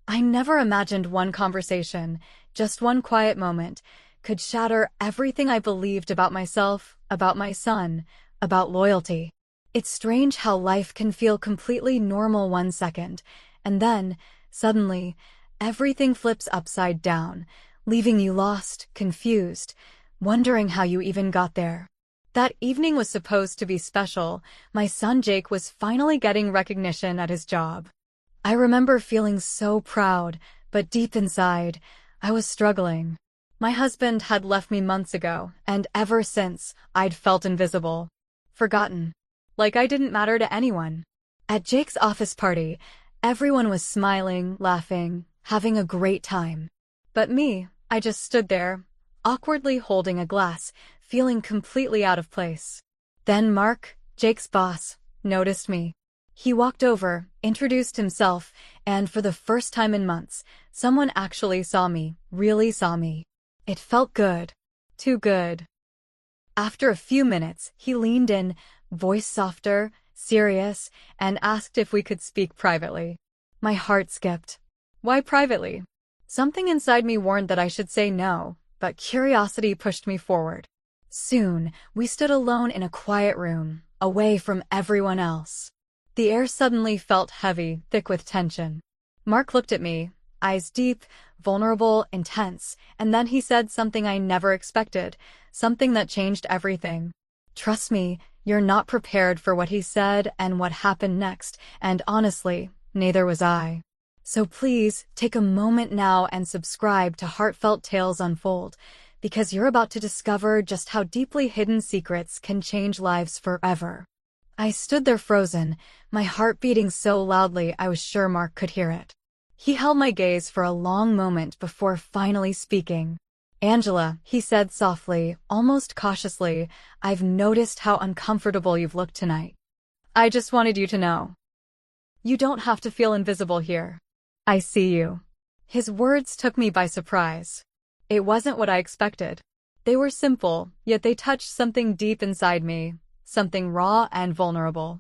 I never imagined one conversation, just one quiet moment, could shatter everything I believed about myself, about my son, about loyalty. It's strange how life can feel completely normal 1 second, and then, suddenly, everything flips upside down, leaving you lost, confused, wondering how you even got there. That evening was supposed to be special. My son Jake was finally getting recognition at his job. I remember feeling so proud, but deep inside, I was struggling. My husband had left me months ago, and ever since, I'd felt invisible. Forgotten. Like I didn't matter to anyone. At Jake's office party, everyone was smiling, laughing, having a great time. But me, I just stood there, awkwardly holding a glass, feeling completely out of place. Then Mark, Jake's boss, noticed me. He walked over, introduced himself, and for the first time in months, someone actually saw me, really saw me. It felt good. Too good. After a few minutes, he leaned in, voice softer, serious, and asked if we could speak privately. My heart skipped. Why privately? Something inside me warned that I should say no, but curiosity pushed me forward. Soon, we stood alone in a quiet room, away from everyone else. The air suddenly felt heavy, thick with tension. Mark looked at me, eyes deep, vulnerable, intense, and then he said something I never expected, something that changed everything. Trust me, you're not prepared for what he said and what happened next, and honestly, neither was I. So please, take a moment now and subscribe to Heartfelt Tales Unfold, because you're about to discover just how deeply hidden secrets can change lives forever. I stood there frozen, my heart beating so loudly I was sure Mark could hear it. He held my gaze for a long moment before finally speaking. Angela, he said softly, almost cautiously, I've noticed how uncomfortable you've looked tonight. I just wanted you to know. You don't have to feel invisible here. I see you. His words took me by surprise. It wasn't what I expected. They were simple, yet they touched something deep inside me, something raw and vulnerable.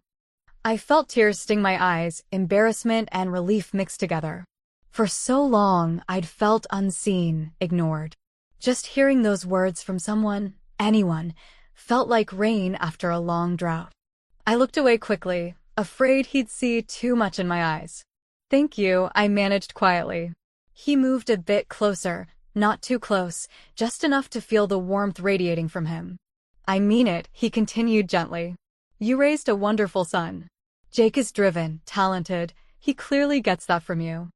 I felt tears sting my eyes, embarrassment and relief mixed together. For so long, I'd felt unseen, ignored. Just hearing those words from someone, anyone, felt like rain after a long drought. I looked away quickly, afraid he'd see too much in my eyes. Thank you, I managed quietly. He moved a bit closer, not too close, just enough to feel the warmth radiating from him. I mean it, he continued gently. You raised a wonderful son. Jake is driven, talented, he clearly gets that from you.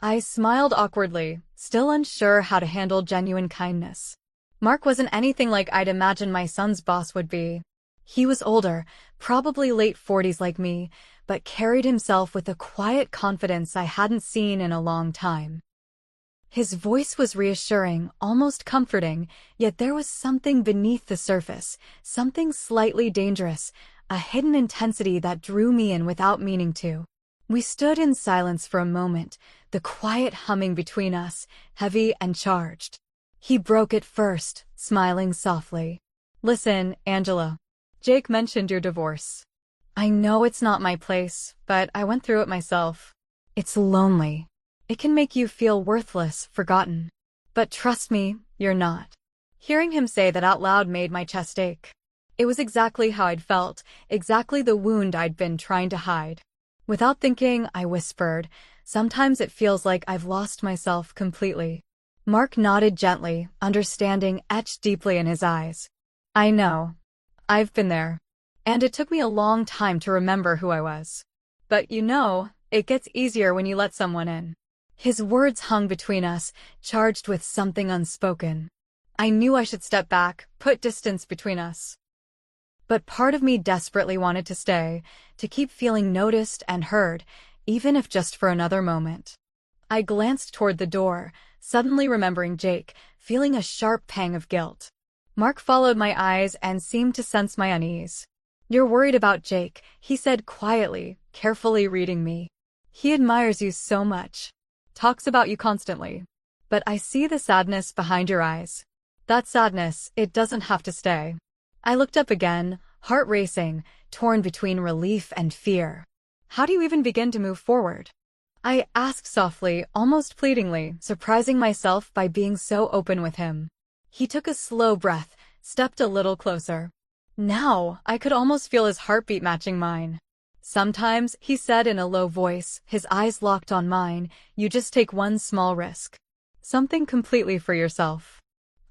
I smiled awkwardly, still unsure how to handle genuine kindness. Mark wasn't anything like I'd imagined my son's boss would be. He was older, probably late 40s like me, but carried himself with a quiet confidence I hadn't seen in a long time. His voice was reassuring, almost comforting, yet there was something beneath the surface, something slightly dangerous, a hidden intensity that drew me in without meaning to. We stood in silence for a moment, the quiet humming between us, heavy and charged. He broke it first, smiling softly. Listen, Angela. Jake mentioned your divorce. I know it's not my place, but I went through it myself. It's lonely. It can make you feel worthless, forgotten. But trust me, you're not. Hearing him say that out loud made my chest ache. It was exactly how I'd felt, exactly the wound I'd been trying to hide. Without thinking, I whispered, sometimes it feels like I've lost myself completely. Mark nodded gently, understanding etched deeply in his eyes. I know. I've been there. And it took me a long time to remember who I was. But you know, it gets easier when you let someone in. His words hung between us, charged with something unspoken. I knew I should step back, put distance between us. But part of me desperately wanted to stay, to keep feeling noticed and heard, even if just for another moment. I glanced toward the door, suddenly remembering Jake, feeling a sharp pang of guilt. Mark followed my eyes and seemed to sense my unease. You're worried about Jake, he said quietly, carefully reading me. He admires you so much. Talks about you constantly. But I see the sadness behind your eyes. That sadness, it doesn't have to stay. I looked up again, heart racing, torn between relief and fear. How do you even begin to move forward? I asked softly, almost pleadingly, surprising myself by being so open with him. He took a slow breath, stepped a little closer. Now, I could almost feel his heartbeat matching mine. Sometimes, he said in a low voice, his eyes locked on mine, you just take one small risk. Something completely for yourself.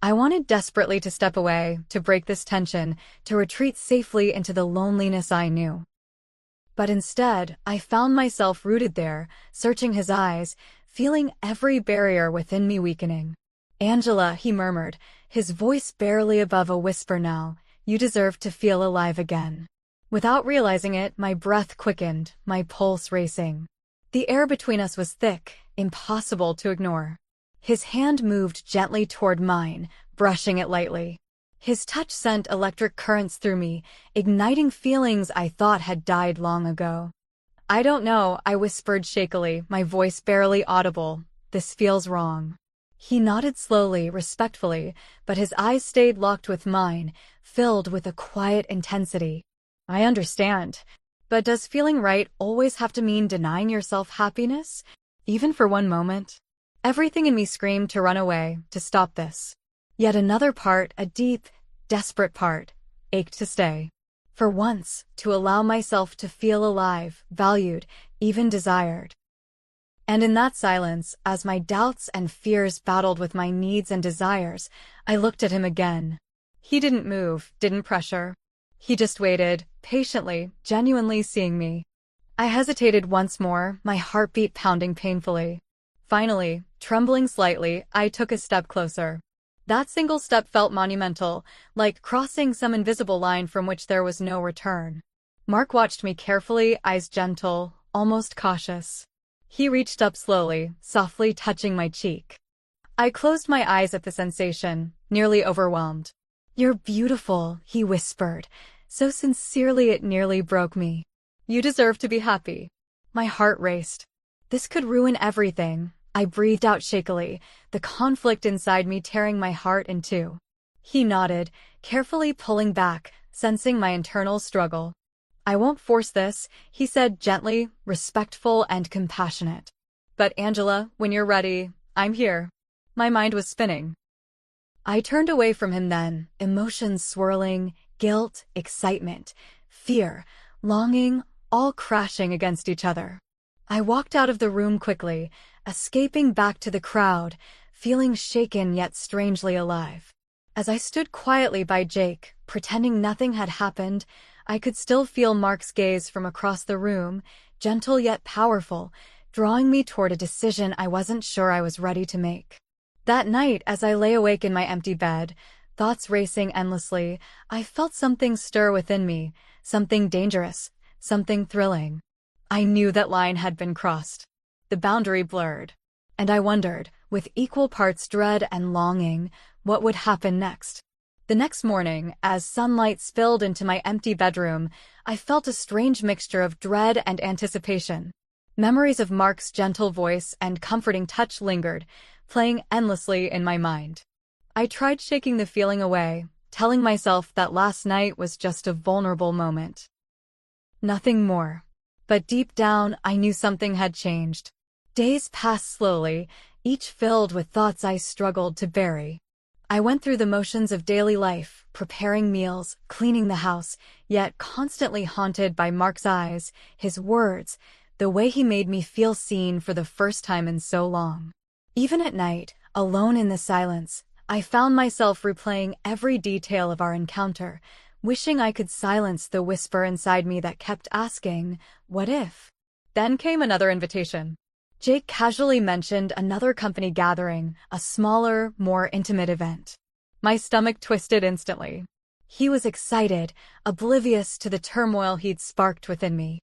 I wanted desperately to step away, to break this tension, to retreat safely into the loneliness I knew. But instead, I found myself rooted there, searching his eyes, feeling every barrier within me weakening. Angela, he murmured, his voice barely above a whisper now, you deserve to feel alive again. Without realizing it, my breath quickened, my pulse racing. The air between us was thick, impossible to ignore. His hand moved gently toward mine, brushing it lightly. His touch sent electric currents through me, igniting feelings I thought had died long ago. I don't know, I whispered shakily, my voice barely audible. This feels wrong. He nodded slowly, respectfully, but his eyes stayed locked with mine, filled with a quiet intensity. I understand. But does feeling right always have to mean denying yourself happiness? Even for one moment? Everything in me screamed to run away, to stop this. Yet another part, a deep, desperate part, ached to stay. For once, to allow myself to feel alive, valued, even desired. And in that silence, as my doubts and fears battled with my needs and desires, I looked at him again. He didn't move, didn't pressure. He just waited, patiently, genuinely seeing me. I hesitated once more, my heartbeat pounding painfully. Finally, trembling slightly, I took a step closer. That single step felt monumental, like crossing some invisible line from which there was no return. Mark watched me carefully, eyes gentle, almost cautious. He reached up slowly, softly touching my cheek. I closed my eyes at the sensation, nearly overwhelmed. You're beautiful, he whispered, so sincerely it nearly broke me. You deserve to be happy. My heart raced. This could ruin everything. I breathed out shakily, the conflict inside me tearing my heart in two. He nodded, carefully pulling back, sensing my internal struggle. I won't force this, he said gently, respectful and compassionate. But Angela, when you're ready, I'm here. My mind was spinning. I turned away from him then, emotions swirling, guilt, excitement, fear, longing, all crashing against each other. I walked out of the room quickly, escaping back to the crowd, feeling shaken yet strangely alive. As I stood quietly by Jake, pretending nothing had happened, I could still feel Mark's gaze from across the room, gentle yet powerful, drawing me toward a decision I wasn't sure I was ready to make. That night, as I lay awake in my empty bed, thoughts racing endlessly, I felt something stir within me, something dangerous, something thrilling. I knew that line had been crossed. The boundary blurred. And I wondered, with equal parts dread and longing, what would happen next. The next morning, as sunlight spilled into my empty bedroom, I felt a strange mixture of dread and anticipation. Memories of Mark's gentle voice and comforting touch lingered, playing endlessly in my mind. I tried shaking the feeling away, telling myself that last night was just a vulnerable moment. Nothing more. But deep down, I knew something had changed. Days passed slowly, each filled with thoughts I struggled to bury. I went through the motions of daily life, preparing meals, cleaning the house, yet constantly haunted by Mark's eyes, his words, the way he made me feel seen for the first time in so long. Even at night, alone in the silence, I found myself replaying every detail of our encounter, wishing I could silence the whisper inside me that kept asking, what if? Then came another invitation. Jake casually mentioned another company gathering, a smaller, more intimate event. My stomach twisted instantly. He was excited, oblivious to the turmoil he'd sparked within me.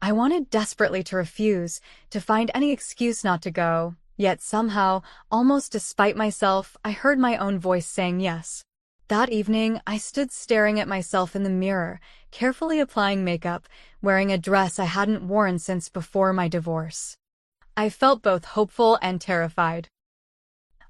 I wanted desperately to refuse, to find any excuse not to go, yet somehow, almost despite myself, I heard my own voice saying yes. That evening, I stood staring at myself in the mirror, carefully applying makeup, wearing a dress I hadn't worn since before my divorce. I felt both hopeful and terrified.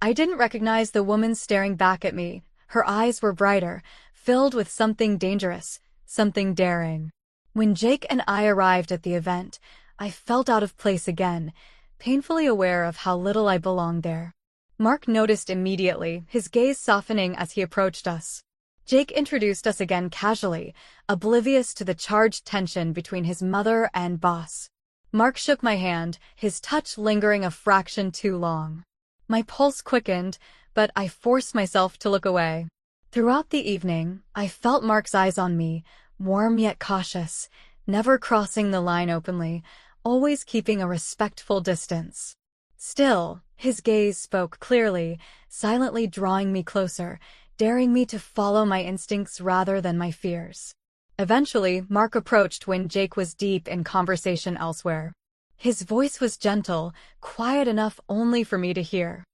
I didn't recognize the woman staring back at me. Her eyes were brighter, filled with something dangerous, something daring. When Jake and I arrived at the event, I felt out of place again, painfully aware of how little I belonged there. Mark noticed immediately, his gaze softening as he approached us. Jake introduced us again casually, oblivious to the charged tension between his mother and boss. Mark shook my hand, his touch lingering a fraction too long. My pulse quickened, but I forced myself to look away. Throughout the evening, I felt Mark's eyes on me, warm yet cautious, never crossing the line openly, always keeping a respectful distance. Still, his gaze spoke clearly, silently drawing me closer, daring me to follow my instincts rather than my fears. Eventually, Mark approached when Jake was deep in conversation elsewhere. His voice was gentle, quiet enough only for me to hear.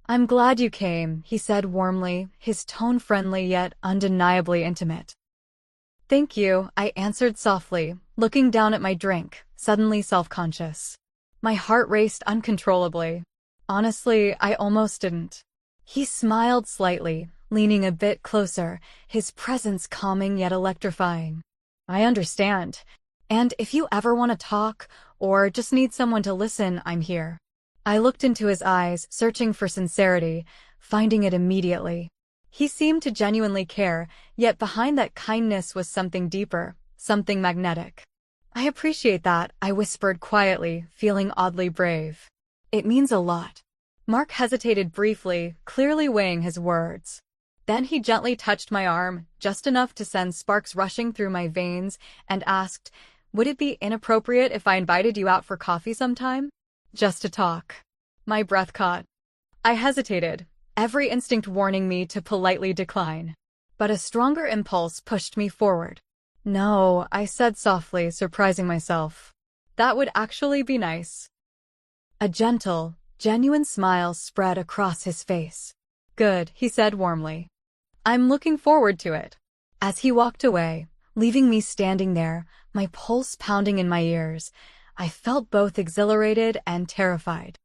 "I'm glad you came," he said warmly, his tone friendly yet undeniably intimate. "Thank you," I answered softly, looking down at my drink, suddenly self-conscious. My heart raced uncontrollably. Honestly, I almost didn't. He smiled slightly, leaning a bit closer, his presence calming yet electrifying. "I understand. And if you ever want to talk, or just need someone to listen, I'm here." I looked into his eyes, searching for sincerity, finding it immediately. He seemed to genuinely care, yet behind that kindness was something deeper, something magnetic. "I appreciate that," I whispered quietly, feeling oddly brave. "It means a lot." Mark hesitated briefly, clearly weighing his words. Then he gently touched my arm, just enough to send sparks rushing through my veins, and asked, "Would it be inappropriate if I invited you out for coffee sometime? Just to talk?" My breath caught. I hesitated, every instinct warning me to politely decline. But a stronger impulse pushed me forward. "No," I said softly, surprising myself. "That would actually be nice." A gentle, genuine smile spread across his face. "Good," he said warmly. "I'm looking forward to it." As he walked away, leaving me standing there, my pulse pounding in my ears, I felt both exhilarated and terrified.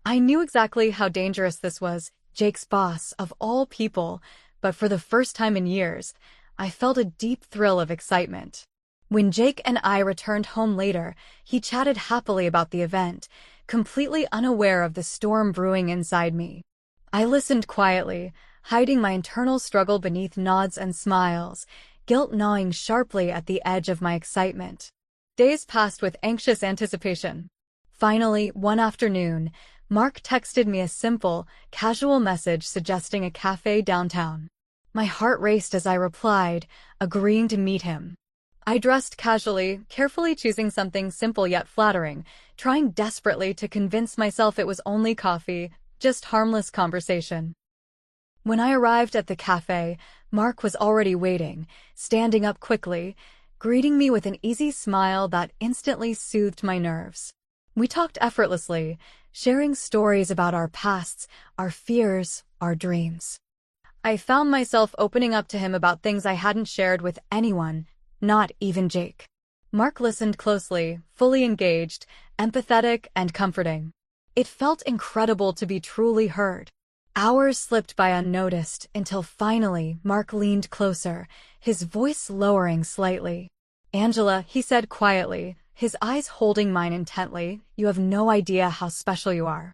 I knew exactly how dangerous this was, Jake's boss, of all people, but for the first time in years, I felt a deep thrill of excitement. When Jake and I returned home later, he chatted happily about the event, completely unaware of the storm brewing inside me. I listened quietly, hiding my internal struggle beneath nods and smiles, guilt gnawing sharply at the edge of my excitement. Days passed with anxious anticipation. Finally, one afternoon, Mark texted me a simple, casual message suggesting a cafe downtown. My heart raced as I replied, agreeing to meet him. I dressed casually, carefully choosing something simple yet flattering, trying desperately to convince myself it was only coffee, just harmless conversation. When I arrived at the cafe, Mark was already waiting, standing up quickly, greeting me with an easy smile that instantly soothed my nerves. We talked effortlessly, sharing stories about our pasts, our fears, our dreams. I found myself opening up to him about things I hadn't shared with anyone, not even Jake. Mark listened closely, fully engaged, empathetic and comforting. It felt incredible to be truly heard. Hours slipped by unnoticed until finally Mark leaned closer, his voice lowering slightly. "Angela," he said quietly, his eyes holding mine intently, "you have no idea how special you are.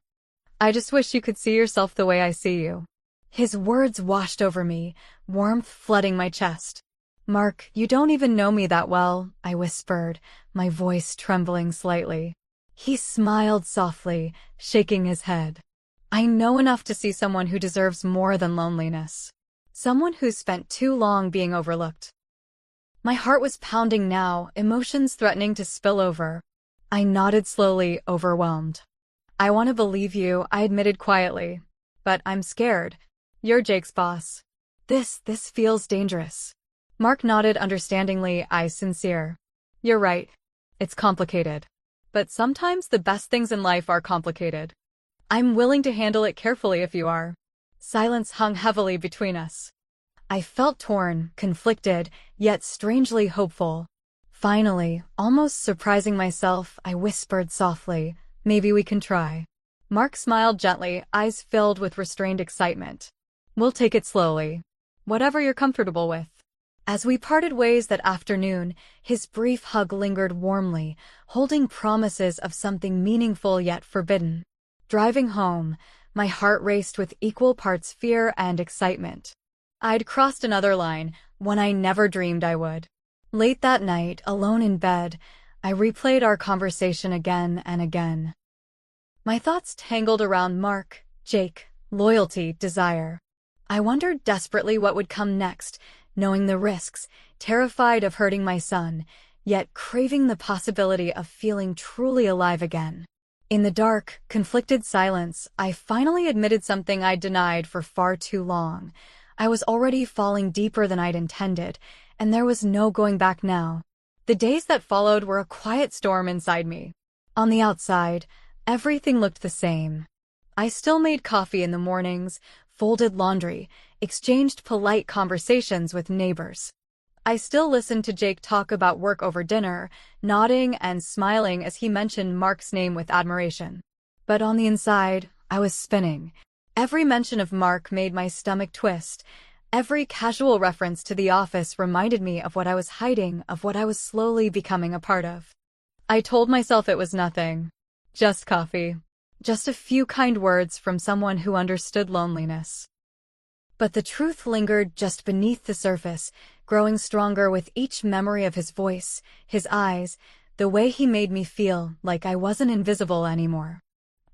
I just wish you could see yourself the way I see you." His words washed over me, warmth flooding my chest. "Mark, you don't even know me that well," I whispered, my voice trembling slightly. He smiled softly, shaking his head. "I know enough to see someone who deserves more than loneliness. Someone who's spent too long being overlooked." My heart was pounding now, emotions threatening to spill over. I nodded slowly, overwhelmed. "I want to believe you," I admitted quietly. "But I'm scared. You're Jake's boss. This feels dangerous." Mark nodded understandingly, eyes sincere. "You're right. It's complicated. But sometimes the best things in life are complicated. I'm willing to handle it carefully if you are." Silence hung heavily between us. I felt torn, conflicted, yet strangely hopeful. Finally, almost surprising myself, I whispered softly, "Maybe we can try." Mark smiled gently, eyes filled with restrained excitement. "We'll take it slowly. Whatever you're comfortable with." As we parted ways that afternoon, his brief hug lingered warmly, holding promises of something meaningful yet forbidden. Driving home, my heart raced with equal parts fear and excitement. I'd crossed another line, one I never dreamed I would. Late that night, alone in bed, I replayed our conversation again and again. My thoughts tangled around Mark, Jake, loyalty, desire. I wondered desperately what would come next, knowing the risks, terrified of hurting my son, yet craving the possibility of feeling truly alive again. In the dark, conflicted silence, I finally admitted something I'd denied for far too long. I was already falling deeper than I'd intended, and there was no going back now. The days that followed were a quiet storm inside me. On the outside, everything looked the same. I still made coffee in the mornings, folded laundry, exchanged polite conversations with neighbors. I still listened to Jake talk about work over dinner, nodding and smiling as he mentioned Mark's name with admiration. But on the inside, I was spinning. Every mention of Mark made my stomach twist. Every casual reference to the office reminded me of what I was hiding, of what I was slowly becoming a part of. I told myself it was nothing. Just coffee. Just a few kind words from someone who understood loneliness. But the truth lingered just beneath the surface, growing stronger with each memory of his voice, his eyes, the way he made me feel like I wasn't invisible anymore.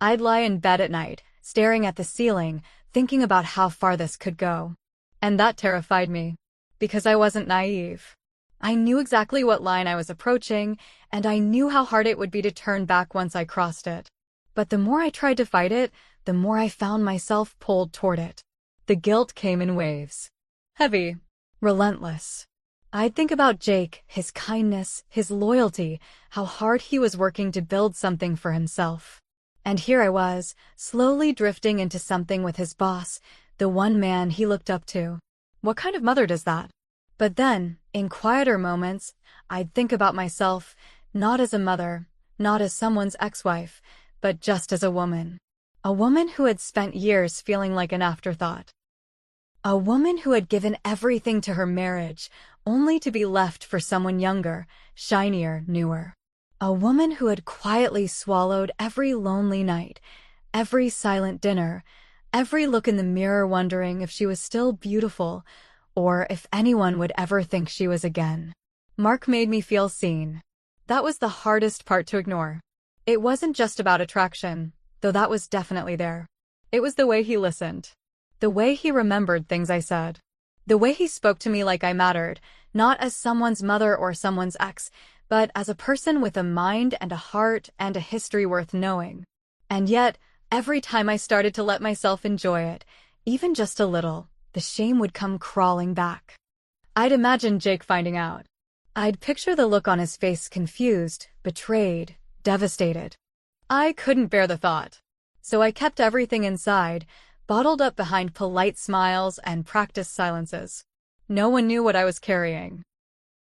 I'd lie in bed at night, staring at the ceiling, thinking about how far this could go. And that terrified me, because I wasn't naive. I knew exactly what line I was approaching, and I knew how hard it would be to turn back once I crossed it. But the more I tried to fight it, the more I found myself pulled toward it. The guilt came in waves. Heavy. Relentless. I'd think about Jake, his kindness, his loyalty, how hard he was working to build something for himself. And here I was, slowly drifting into something with his boss, the one man he looked up to. What kind of mother does that? But then, in quieter moments, I'd think about myself, not as a mother, not as someone's ex-wife, but just as a woman. A woman who had spent years feeling like an afterthought. A woman who had given everything to her marriage, only to be left for someone younger, shinier, newer. A woman who had quietly swallowed every lonely night, every silent dinner, every look in the mirror wondering if she was still beautiful, or if anyone would ever think she was again. Mark made me feel seen. That was the hardest part to ignore. It wasn't just about attraction, though that was definitely there. It was the way he listened. The way he remembered things I said. The way he spoke to me like I mattered, not as someone's mother or someone's ex, but as a person with a mind and a heart and a history worth knowing. And yet, every time I started to let myself enjoy it, even just a little, the shame would come crawling back. I'd imagine Jake finding out. I'd picture the look on his face, confused, betrayed, devastated. I couldn't bear the thought. So I kept everything inside, bottled up behind polite smiles and practiced silences. No one knew what I was carrying.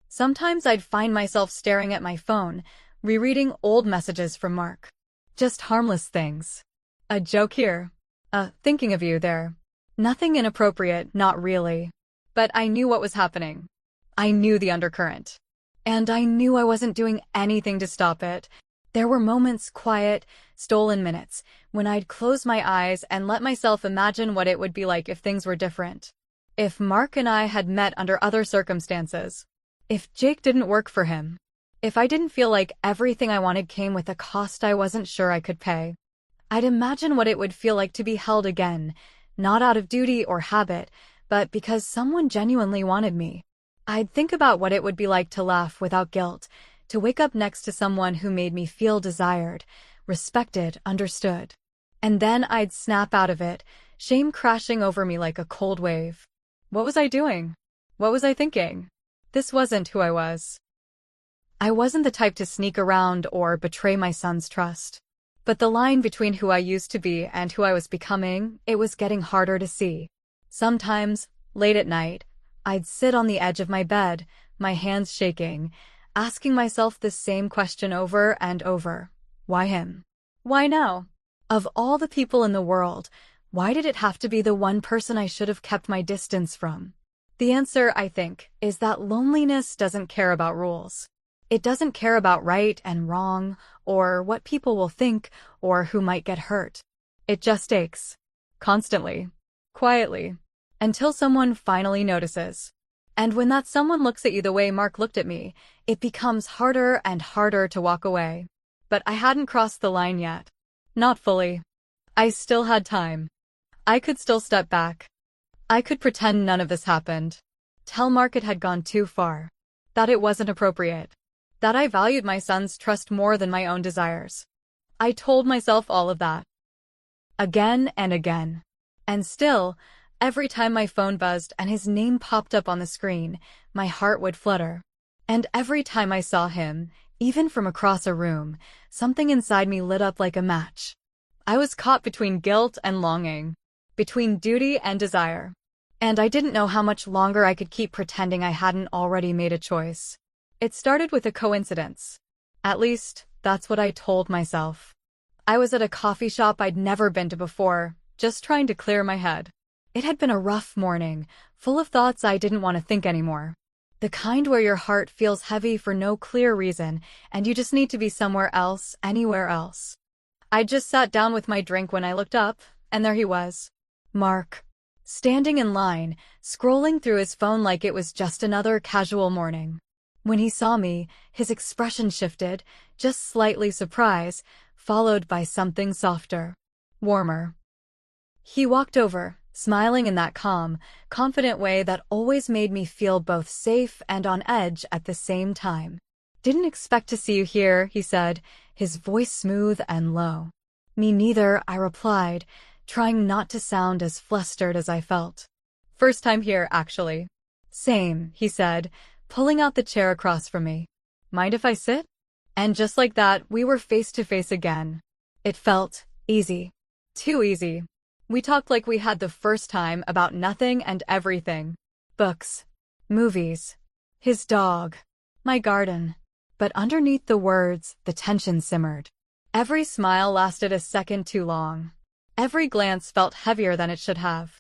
Sometimes I'd find myself staring at my phone, rereading old messages from Mark. Just harmless things. A joke here. Thinking of you there. Nothing inappropriate, not really. But I knew what was happening. I knew the undercurrent. And I knew I wasn't doing anything to stop it. There were moments, quiet, stolen minutes, when I'd close my eyes and let myself imagine what it would be like if things were different. If Mark and I had met under other circumstances. If Jake didn't work for him. If I didn't feel like everything I wanted came with a cost I wasn't sure I could pay. I'd imagine what it would feel like to be held again, not out of duty or habit, but because someone genuinely wanted me. I'd think about what it would be like to laugh without guilt, to wake up next to someone who made me feel desired, respected, understood. And then I'd snap out of it, shame crashing over me like a cold wave. What was I doing? What was I thinking? This wasn't who I was. I wasn't the type to sneak around or betray my son's trust. But the line between who I used to be and who I was becoming, it was getting harder to see. Sometimes, late at night, I'd sit on the edge of my bed, my hands shaking, asking myself the same question over and over. Why him? Why now? Of all the people in the world, why did it have to be the one person I should have kept my distance from? The answer, I think, is that loneliness doesn't care about rules. It doesn't care about right and wrong, or what people will think, or who might get hurt. It just aches. Constantly. Quietly. Until someone finally notices. And when that someone looks at you the way Mark looked at me, it becomes harder and harder to walk away. But I hadn't crossed the line yet. Not fully. I still had time. I could still step back. I could pretend none of this happened. Tell Mark it had gone too far. That it wasn't appropriate. That I valued my son's trust more than my own desires. I told myself all of that. Again and again. And still, every time my phone buzzed and his name popped up on the screen, my heart would flutter. And every time I saw him, even from across a room, something inside me lit up like a match. I was caught between guilt and longing. Between duty and desire. And I didn't know how much longer I could keep pretending I hadn't already made a choice. It started with a coincidence. At least, that's what I told myself. I was at a coffee shop I'd never been to before, just trying to clear my head. It had been a rough morning, full of thoughts I didn't want to think anymore. The kind where your heart feels heavy for no clear reason, and you just need to be somewhere else, anywhere else. I just sat down with my drink when I looked up, and there he was. Mark. Standing in line, scrolling through his phone like it was just another casual morning. When he saw me, his expression shifted, just slightly surprised, followed by something softer. Warmer. He walked over, smiling in that calm, confident way that always made me feel both safe and on edge at the same time. "Didn't expect to see you here," he said, his voice smooth and low. "Me neither," I replied, trying not to sound as flustered as I felt. "First time here, actually." "Same," he said, pulling out the chair across from me. "Mind if I sit?" And just like that, we were face to face again. It felt easy. Too easy. We talked like we had the first time about nothing and everything. Books. Movies. His dog. My garden. But underneath the words, the tension simmered. Every smile lasted a second too long. Every glance felt heavier than it should have.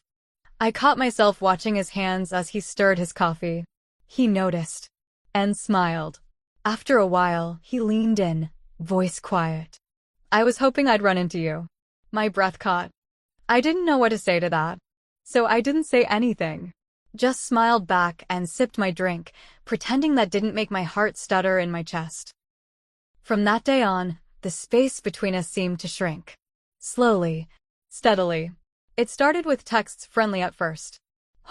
I caught myself watching his hands as he stirred his coffee. He noticed. And smiled. After a while, he leaned in, voice quiet. "I was hoping I'd run into you." My breath caught. I didn't know what to say to that. So I didn't say anything. Just smiled back and sipped my drink, pretending that didn't make my heart stutter in my chest. From that day on, the space between us seemed to shrink. Slowly. Steadily. It started with texts friendly at first.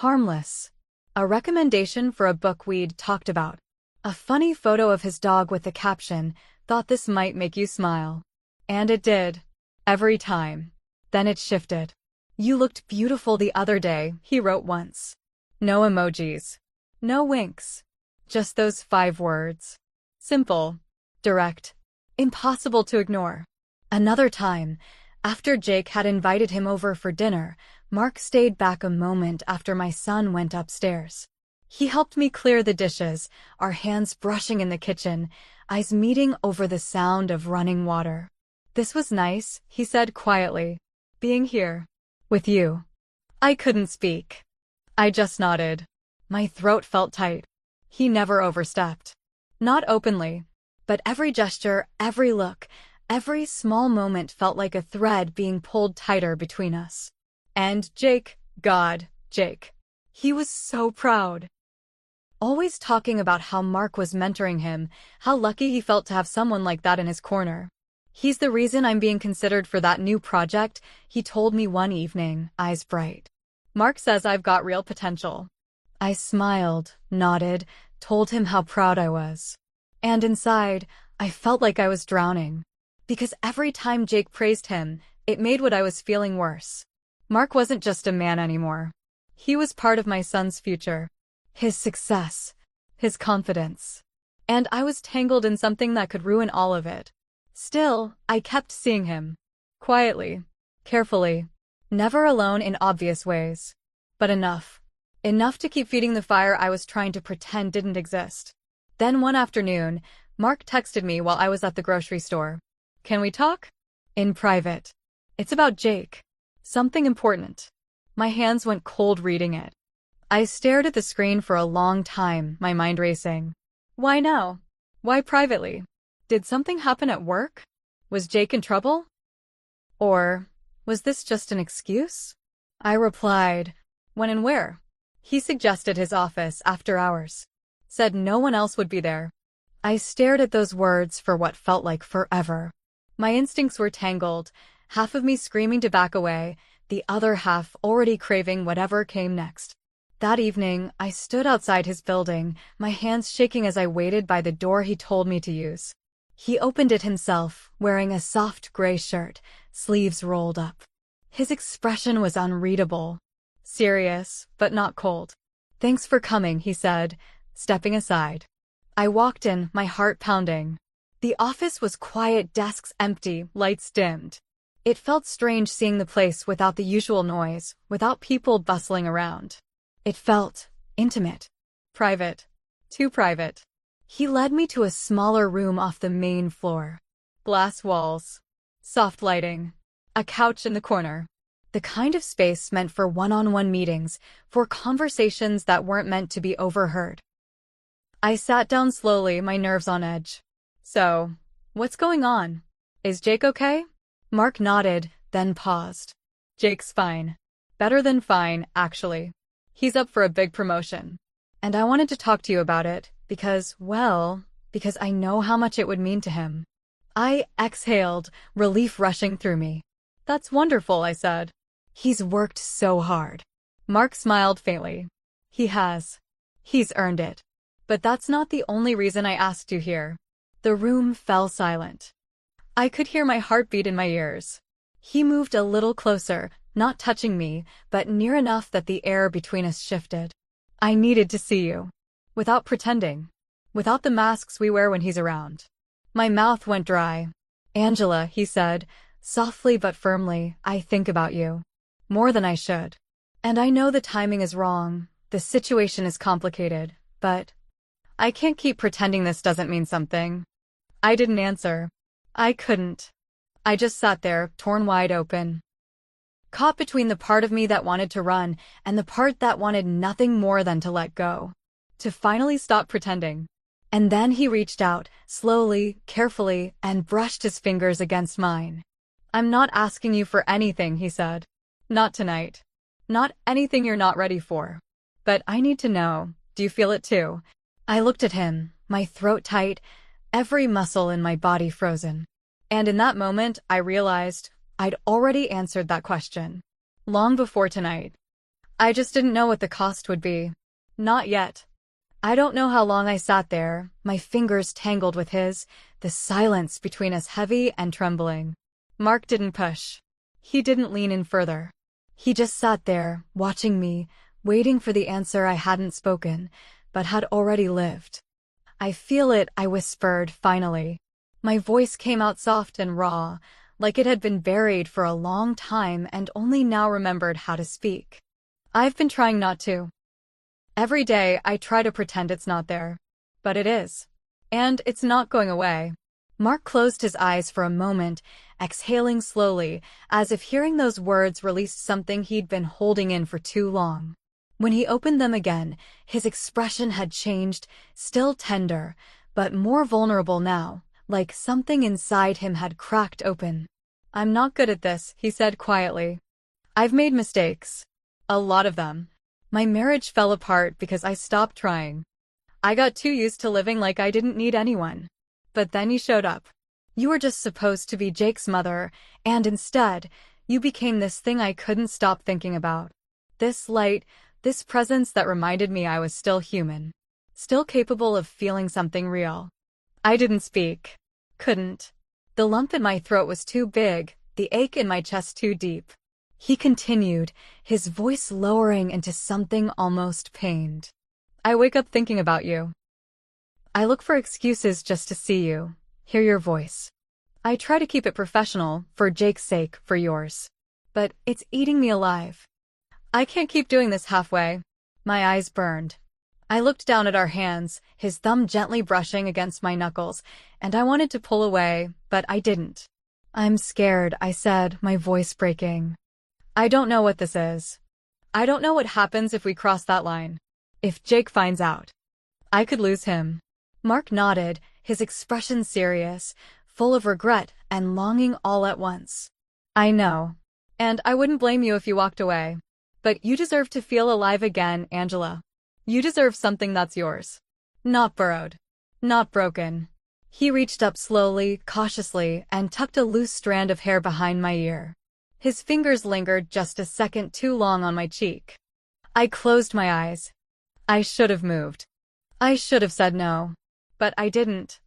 Harmless. A recommendation for a book we'd talked about. A funny photo of his dog with the caption, "Thought this might make you smile." And it did. Every time. Then it shifted. "You looked beautiful the other day," he wrote once. No emojis. No winks. Just those 5 words. Simple. Direct. Impossible to ignore. Another time, after Jake had invited him over for dinner, Mark stayed back a moment after my son went upstairs. He helped me clear the dishes, our hands brushing in the kitchen, eyes meeting over the sound of running water. "This was nice," he said quietly. "Being here. With you." I couldn't speak. I just nodded. My throat felt tight. He never overstepped. Not openly. But every gesture, every look, every small moment felt like a thread being pulled tighter between us. And Jake, God, Jake. He was so proud. Always talking about how Mark was mentoring him, how lucky he felt to have someone like that in his corner. "He's the reason I'm being considered for that new project," he told me one evening, eyes bright. "Mark says I've got real potential." I smiled, nodded, told him how proud I was. And inside, I felt like I was drowning. Because every time Jake praised him, it made what I was feeling worse. Mark wasn't just a man anymore. He was part of my son's future. His success. His confidence. And I was tangled in something that could ruin all of it. Still, I kept seeing him. Quietly. Carefully. Never alone in obvious ways. But enough. Enough to keep feeding the fire I was trying to pretend didn't exist. Then one afternoon, Mark texted me while I was at the grocery store. "Can we talk?" "In private." "It's about Jake. Something important." My hands went cold reading it. I stared at the screen for a long time, my mind racing. Why now? Why privately? Did something happen at work? Was Jake in trouble? Or was this just an excuse? I replied, when and where? He suggested his office after hours. Said no one else would be there. I stared at those words for what felt like forever. My instincts were tangled, half of me screaming to back away, the other half already craving whatever came next. That evening, I stood outside his building, my hands shaking as I waited by the door he told me to use. He opened it himself, wearing a soft gray shirt, sleeves rolled up. His expression was unreadable. Serious, but not cold. "Thanks for coming," he said, stepping aside. I walked in, my heart pounding. The office was quiet, desks empty, lights dimmed. It felt strange seeing the place without the usual noise, without people bustling around. It felt intimate. Private. Too private. He led me to a smaller room off the main floor. Glass walls. Soft lighting. A couch in the corner. The kind of space meant for one-on-one meetings, for conversations that weren't meant to be overheard. I sat down slowly, my nerves on edge. "So, what's going on? Is Jake okay?" Mark nodded, then paused. "Jake's fine. Better than fine, actually. He's up for a big promotion. And I wanted to talk to you about it, because I know how much it would mean to him." I exhaled, relief rushing through me. "That's wonderful," I said. "He's worked so hard." Mark smiled faintly. "He has. He's earned it. But that's not the only reason I asked you here." The room fell silent. I could hear my heartbeat in my ears. He moved a little closer, not touching me, but near enough that the air between us shifted. "I needed to see you. Without pretending. Without the masks we wear when he's around." My mouth went dry. "Angela," he said, softly but firmly, "I think about you. More than I should. And I know the timing is wrong, the situation is complicated, but I can't keep pretending this doesn't mean something." I didn't answer. I couldn't. I just sat there, torn wide open. Caught between the part of me that wanted to run and the part that wanted nothing more than to let go. To finally stop pretending. And then he reached out, slowly, carefully, and brushed his fingers against mine. "I'm not asking you for anything," he said. "Not tonight. Not anything you're not ready for. But I need to know, do you feel it too?" I looked at him, my throat tight, every muscle in my body frozen. And in that moment, I realized I'd already answered that question. Long before tonight. I just didn't know what the cost would be. Not yet. I don't know how long I sat there, my fingers tangled with his, the silence between us heavy and trembling. Mark didn't push. He didn't lean in further. He just sat there, watching me, waiting for the answer I hadn't spoken, but had already lived. "I feel it," I whispered, finally. My voice came out soft and raw, like it had been buried for a long time and only now remembered how to speak. "I've been trying not to. Every day I try to pretend it's not there. But it is. And it's not going away." Mark closed his eyes for a moment, exhaling slowly, as if hearing those words released something he'd been holding in for too long. When he opened them again, his expression had changed, still tender, but more vulnerable now, like something inside him had cracked open. "I'm not good at this," he said quietly. "I've made mistakes. A lot of them. My marriage fell apart because I stopped trying. I got too used to living like I didn't need anyone. But then you showed up. You were just supposed to be Jake's mother, and instead, you became this thing I couldn't stop thinking about. This light, this presence that reminded me I was still human. Still capable of feeling something real." I didn't speak. Couldn't. The lump in my throat was too big, the ache in my chest too deep. He continued, his voice lowering into something almost pained. "I wake up thinking about you. I look for excuses just to see you, hear your voice. I try to keep it professional, for Jake's sake, for yours. But it's eating me alive. I can't keep doing this halfway." My eyes burned. I looked down at our hands, his thumb gently brushing against my knuckles, and I wanted to pull away, but I didn't. "I'm scared," I said, my voice breaking. "I don't know what this is. I don't know what happens if we cross that line. If Jake finds out, I could lose him. Mark nodded, his expression serious, full of regret and longing all at once. I know. And I wouldn't blame you if you walked away. But you deserve to feel alive again, Angela. You deserve something that's yours. Not borrowed. Not broken. He reached up slowly, cautiously, and tucked a loose strand of hair behind my ear. His fingers lingered just a second too long on my cheek. I closed my eyes. I should have moved. I should have said no. But I didn't.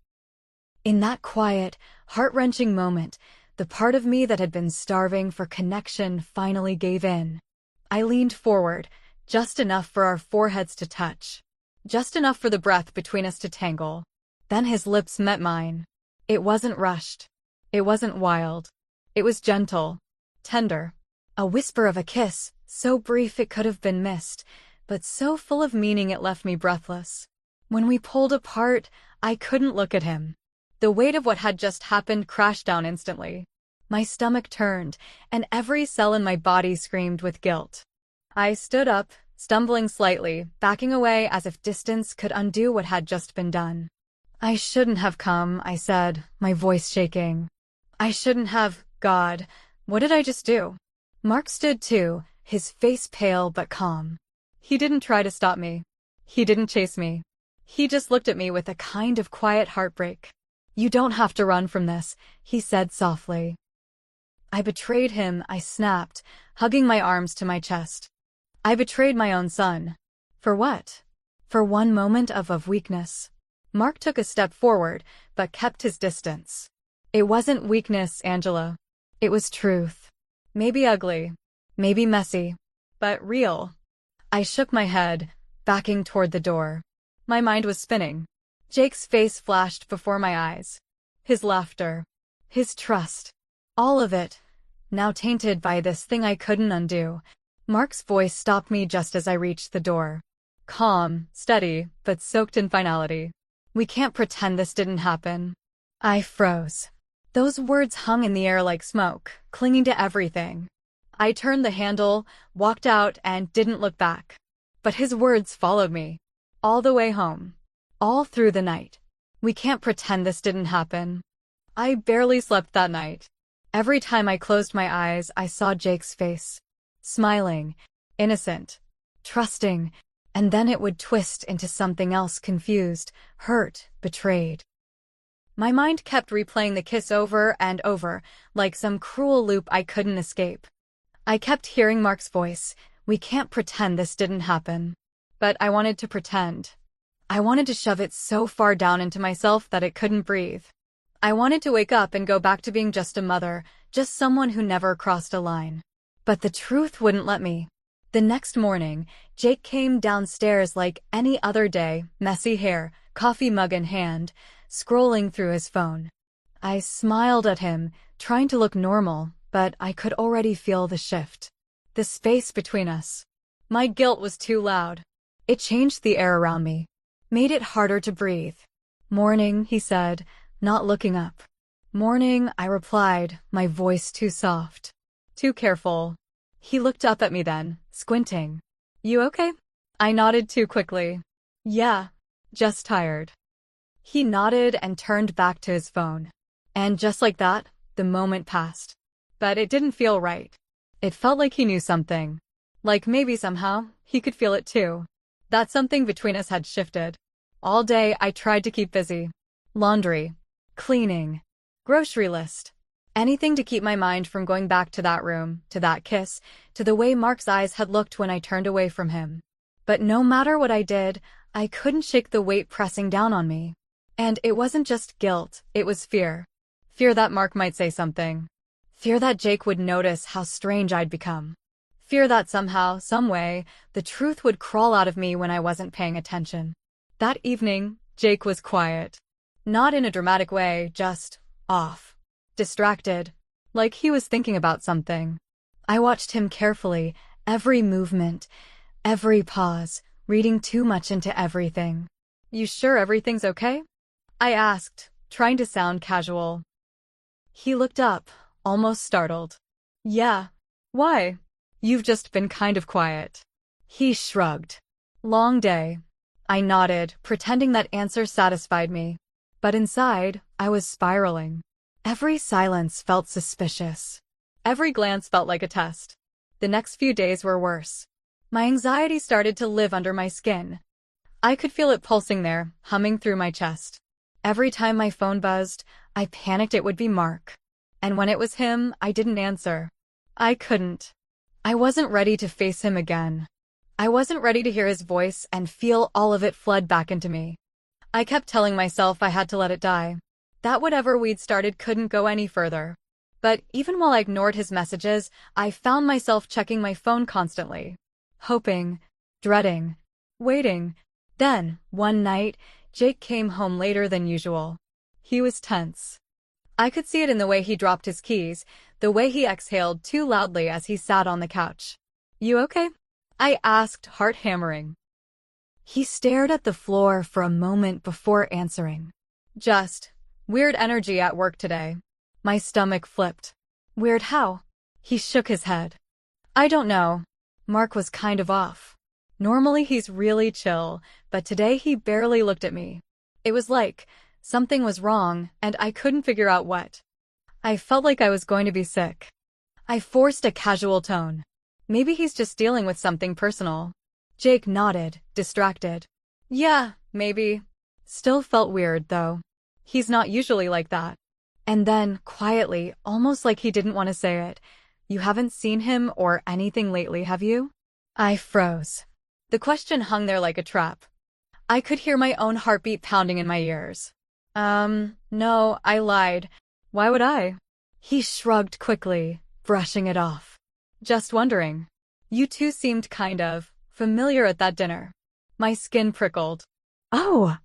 In that quiet, heart-wrenching moment, the part of me that had been starving for connection finally gave in. I leaned forward, just enough for our foreheads to touch. Just enough for the breath between us to tangle. Then his lips met mine. It wasn't rushed. It wasn't wild. It was gentle. Tender. A whisper of a kiss, so brief it could have been missed, but so full of meaning it left me breathless. When we pulled apart, I couldn't look at him. The weight of what had just happened crashed down instantly. My stomach turned, and every cell in my body screamed with guilt. I stood up, stumbling slightly, backing away as if distance could undo what had just been done. I shouldn't have come, I said, my voice shaking. I shouldn't have, God. What did I just do? Mark stood too, his face pale but calm. He didn't try to stop me. He didn't chase me. He just looked at me with a kind of quiet heartbreak. You don't have to run from this, he said softly. I betrayed him, I snapped, hugging my arms to my chest. I betrayed my own son. For what? For one moment of weakness. Mark took a step forward, but kept his distance. It wasn't weakness, Angela. It was truth. Maybe ugly. Maybe messy. But real. I shook my head, backing toward the door. My mind was spinning. Jake's face flashed before my eyes. His laughter. His trust. All of it. Now tainted by this thing I couldn't undo. Mark's voice stopped me just as I reached the door. Calm, steady, but soaked in finality. We can't pretend this didn't happen. I froze. Those words hung in the air like smoke, clinging to everything. I turned the handle, walked out, and didn't look back. But his words followed me. All the way home. All through the night. We can't pretend this didn't happen. I barely slept that night. Every time I closed my eyes, I saw Jake's face. Smiling, innocent, trusting, and then it would twist into something else, confused, hurt, betrayed. My mind kept replaying the kiss over and over, like some cruel loop I couldn't escape. I kept hearing Mark's voice, we can't pretend this didn't happen. But I wanted to pretend. I wanted to shove it so far down into myself that it couldn't breathe. I wanted to wake up and go back to being just a mother, just someone who never crossed a line. But the truth wouldn't let me. The next morning, Jake came downstairs like any other day, messy hair, coffee mug in hand, scrolling through his phone. I smiled at him, trying to look normal, but I could already feel the shift. The space between us. My guilt was too loud. It changed the air around me. Made it harder to breathe. Morning, he said, not looking up. Morning, I replied, my voice too soft. Too careful. He looked up at me then, squinting. You okay? I nodded too quickly. Yeah, just tired. He nodded and turned back to his phone. And just like that, the moment passed. But it didn't feel right. It felt like he knew something. Like maybe somehow, he could feel it too. That something between us had shifted. All day I tried to keep busy. Laundry. Cleaning. Grocery list. Anything to keep my mind from going back to that room, to that kiss, to the way Mark's eyes had looked when I turned away from him. But no matter what I did, I couldn't shake the weight pressing down on me. And it wasn't just guilt, it was fear. Fear that Mark might say something. Fear that Jake would notice how strange I'd become. Fear that somehow, some way, the truth would crawl out of me when I wasn't paying attention. That evening, Jake was quiet. Not in a dramatic way, just off. Distracted. Like he was thinking about something. I watched him carefully, every movement, every pause, reading too much into everything. You sure everything's okay? I asked, trying to sound casual. He looked up, almost startled. Yeah. Why? You've just been kind of quiet. He shrugged. Long day. I nodded, pretending that answer satisfied me. But inside, I was spiraling. Every silence felt suspicious. Every glance felt like a test. The next few days were worse. My anxiety started to live under my skin. I could feel it pulsing there, humming through my chest. Every time my phone buzzed, I panicked it would be Mark. And when it was him, I didn't answer. I couldn't. I wasn't ready to face him again. I wasn't ready to hear his voice and feel all of it flood back into me. I kept telling myself I had to let it die. That whatever we'd started couldn't go any further. But even while I ignored his messages, I found myself checking my phone constantly. Hoping, dreading, waiting. Then, one night, Jake came home later than usual. He was tense. I could see it in the way he dropped his keys, the way he exhaled too loudly as he sat on the couch. "You okay?" I asked, heart hammering. He stared at the floor for a moment before answering. "Just weird energy at work today." My stomach flipped. "Weird how?" He shook his head. "I don't know. Mark was kind of off. Normally he's really chill, but today he barely looked at me. It was like something was wrong, and I couldn't figure out what. I felt like I was going to be sick." I forced a casual tone. "Maybe he's just dealing with something personal." Jake nodded, distracted. "Yeah, maybe." Still felt weird, though. He's not usually like that. And then, quietly, almost like he didn't want to say it, "You haven't seen him or anything lately, have you?" I froze. The question hung there like a trap. I could hear my own heartbeat pounding in my ears. No, I lied. Why would I?" He shrugged quickly, brushing it off. "Just wondering. You two seemed kind of familiar at that dinner." My skin prickled. "Oh!"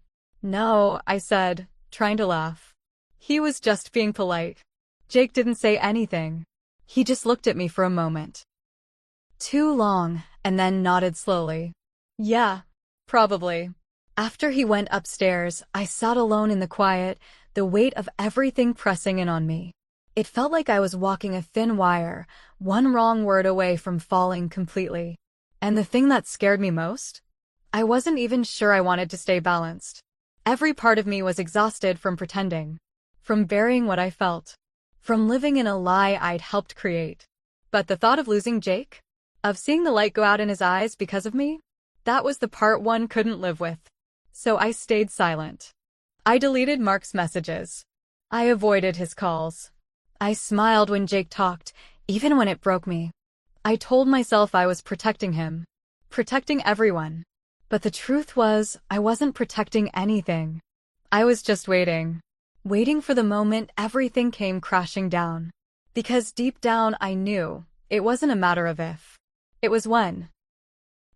"No," I said, trying to laugh. He was just being polite. Jake didn't say anything. He just looked at me for a moment. Too long, and then nodded slowly. "Yeah, probably." After he went upstairs, I sat alone in the quiet, the weight of everything pressing in on me. It felt like I was walking a thin wire, one wrong word away from falling completely. And the thing that scared me most? I wasn't even sure I wanted to stay balanced. Every part of me was exhausted from pretending, from burying what I felt, from living in a lie I'd helped create. But the thought of losing Jake, of seeing the light go out in his eyes because of me, that was the part one couldn't live with. So I stayed silent. I deleted Mark's messages. I avoided his calls. I smiled when Jake talked, even when it broke me. I told myself I was protecting him, protecting everyone. But the truth was, I wasn't protecting anything. I was just waiting. Waiting for the moment everything came crashing down. Because deep down I knew, it wasn't a matter of if. It was when.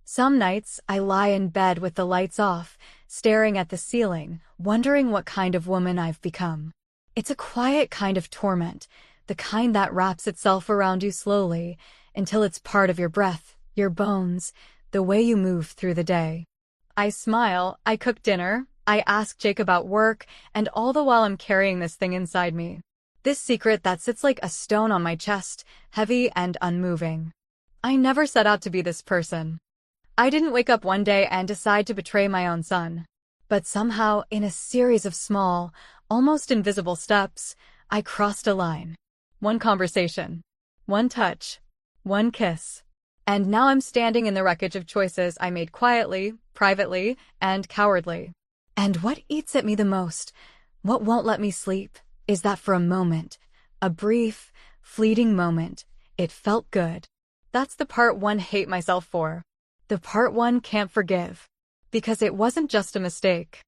Some nights, I lie in bed with the lights off, staring at the ceiling, wondering what kind of woman I've become. It's a quiet kind of torment, the kind that wraps itself around you slowly, until it's part of your breath, your bones, the way you move through the day. I smile, I cook dinner, I ask Jake about work, and all the while I'm carrying this thing inside me. This secret that sits like a stone on my chest, heavy and unmoving. I never set out to be this person. I didn't wake up one day and decide to betray my own son. But somehow, in a series of small, almost invisible steps, I crossed a line. One conversation. One touch. One kiss. And now I'm standing in the wreckage of choices I made quietly, privately, and cowardly. And what eats at me the most, what won't let me sleep, is that for a moment, a brief, fleeting moment, it felt good. That's the part one hate myself for. The part one can't forgive. Because it wasn't just a mistake.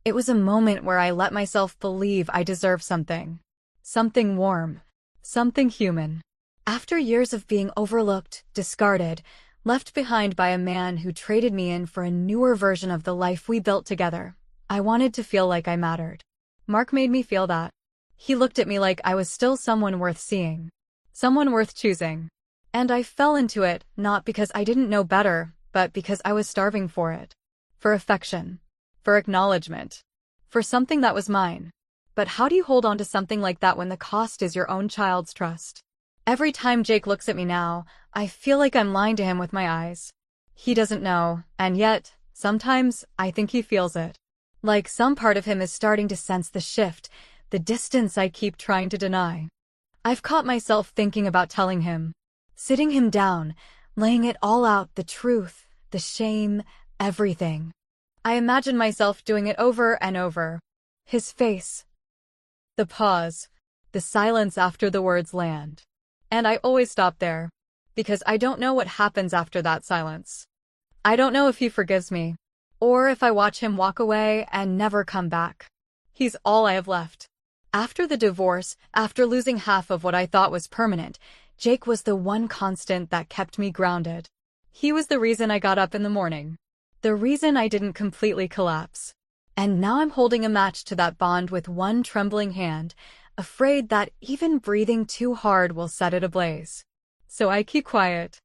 It was a moment where I let myself believe I deserved something. Something warm. Something human. After years of being overlooked, discarded, left behind by a man who traded me in for a newer version of the life we built together, I wanted to feel like I mattered. Mark made me feel that. He looked at me like I was still someone worth seeing. Someone worth choosing. And I fell into it, not because I didn't know better, but because I was starving for it. For affection. For acknowledgement. For something that was mine. But how do you hold on to something like that when the cost is your own child's trust? Every time Jake looks at me now, I feel like I'm lying to him with my eyes. He doesn't know, and yet, sometimes, I think he feels it. Like some part of him is starting to sense the shift, the distance I keep trying to deny. I've caught myself thinking about telling him, sitting him down, laying it all out, the truth, the shame, everything. I imagine myself doing it over and over. His face. The pause. The silence after the words land. And I always stop there. Because I don't know what happens after that silence. I don't know if he forgives me. Or if I watch him walk away and never come back. He's all I have left. After the divorce, after losing half of what I thought was permanent, Jake was the one constant that kept me grounded. He was the reason I got up in the morning. The reason I didn't completely collapse. And now I'm holding a match to that bond with one trembling hand, afraid that even breathing too hard will set it ablaze. So I keep quiet.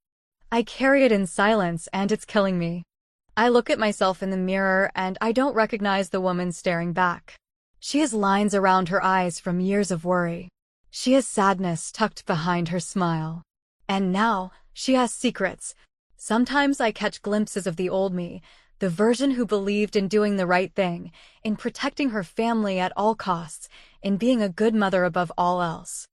I carry it in silence and it's killing me. I look at myself in the mirror and I don't recognize the woman staring back. She has lines around her eyes from years of worry. She has sadness tucked behind her smile. And now, she has secrets. Sometimes I catch glimpses of the old me, the version who believed in doing the right thing, in protecting her family at all costs, in being a good mother above all else.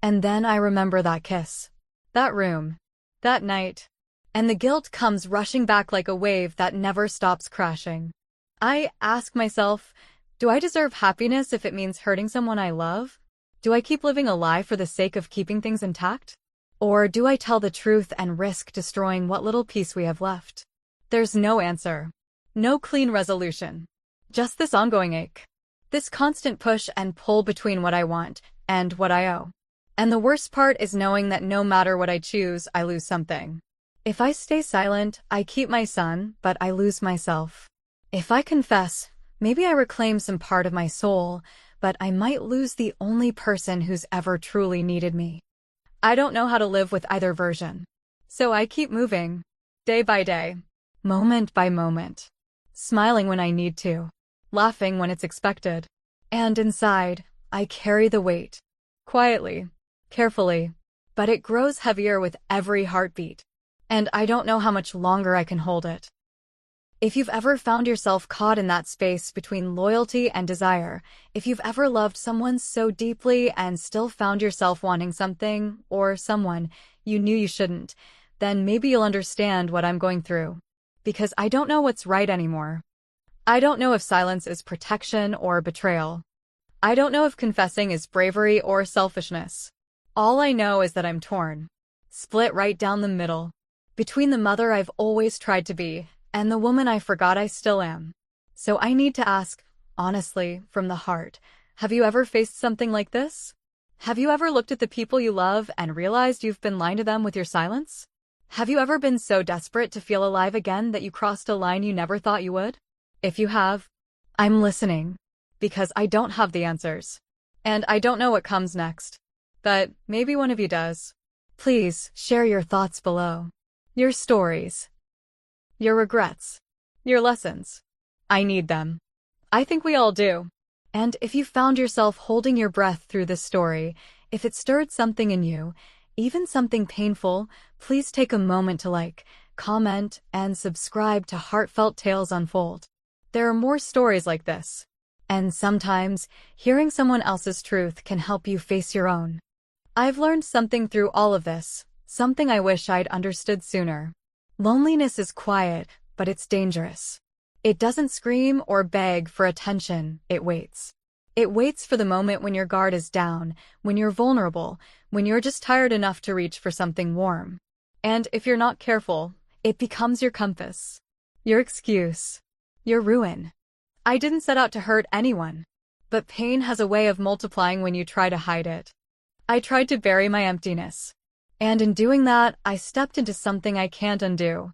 And then I remember that kiss. That room. That night. And the guilt comes rushing back like a wave that never stops crashing. I ask myself, do I deserve happiness if it means hurting someone I love? Do I keep living a lie for the sake of keeping things intact? Or do I tell the truth and risk destroying what little peace we have left? There's no answer. No clean resolution. Just this ongoing ache. This constant push and pull between what I want and what I owe. And the worst part is knowing that no matter what I choose, I lose something. If I stay silent, I keep my son, but I lose myself. If I confess, maybe I reclaim some part of my soul, but I might lose the only person who's ever truly needed me. I don't know how to live with either version. So I keep moving. Day by day. Moment by moment. Smiling when I need to. Laughing when it's expected. And inside, I carry the weight. Quietly. Carefully. But it grows heavier with every heartbeat. And I don't know how much longer I can hold it. If you've ever found yourself caught in that space between loyalty and desire, if you've ever loved someone so deeply and still found yourself wanting something, or someone, you knew you shouldn't, then maybe you'll understand what I'm going through. Because I don't know what's right anymore. I don't know if silence is protection or betrayal. I don't know if confessing is bravery or selfishness. All I know is that I'm torn. Split right down the middle. Between the mother I've always tried to be, and the woman I forgot I still am. So I need to ask, honestly, from the heart, have you ever faced something like this? Have you ever looked at the people you love and realized you've been lying to them with your silence? Have you ever been so desperate to feel alive again that you crossed a line you never thought you would? If you have, I'm listening. Because I don't have the answers. And I don't know what comes next. But maybe one of you does. Please share your thoughts below. Your stories. Your regrets. Your lessons. I need them. I think we all do. And if you found yourself holding your breath through this story, if it stirred something in you, even something painful, please take a moment to like, comment, and subscribe to Heartfelt Tales Unfold. There are more stories like this. And sometimes, hearing someone else's truth can help you face your own. I've learned something through all of this, something I wish I'd understood sooner. Loneliness is quiet, but it's dangerous. It doesn't scream or beg for attention, it waits. It waits for the moment when your guard is down, when you're vulnerable, when you're just tired enough to reach for something warm. And if you're not careful, it becomes your compass. Your excuse. Your ruin. I didn't set out to hurt anyone. But pain has a way of multiplying when you try to hide it. I tried to bury my emptiness. And in doing that, I stepped into something I can't undo.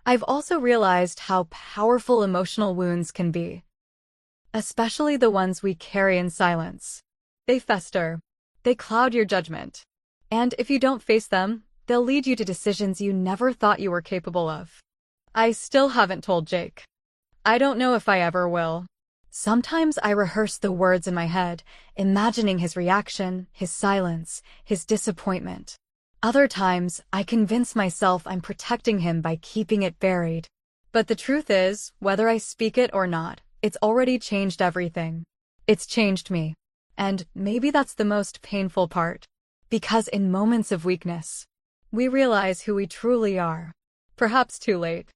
I've also realized how powerful emotional wounds can be. Especially the ones we carry in silence. They fester. They cloud your judgment. And if you don't face them, they'll lead you to decisions you never thought you were capable of. I still haven't told Jake. I don't know if I ever will. Sometimes I rehearse the words in my head, imagining his reaction, his silence, his disappointment. Other times, I convince myself I'm protecting him by keeping it buried. But the truth is, whether I speak it or not, it's already changed everything. It's changed me. And maybe that's the most painful part. Because in moments of weakness, we realize who we truly are. Perhaps too late.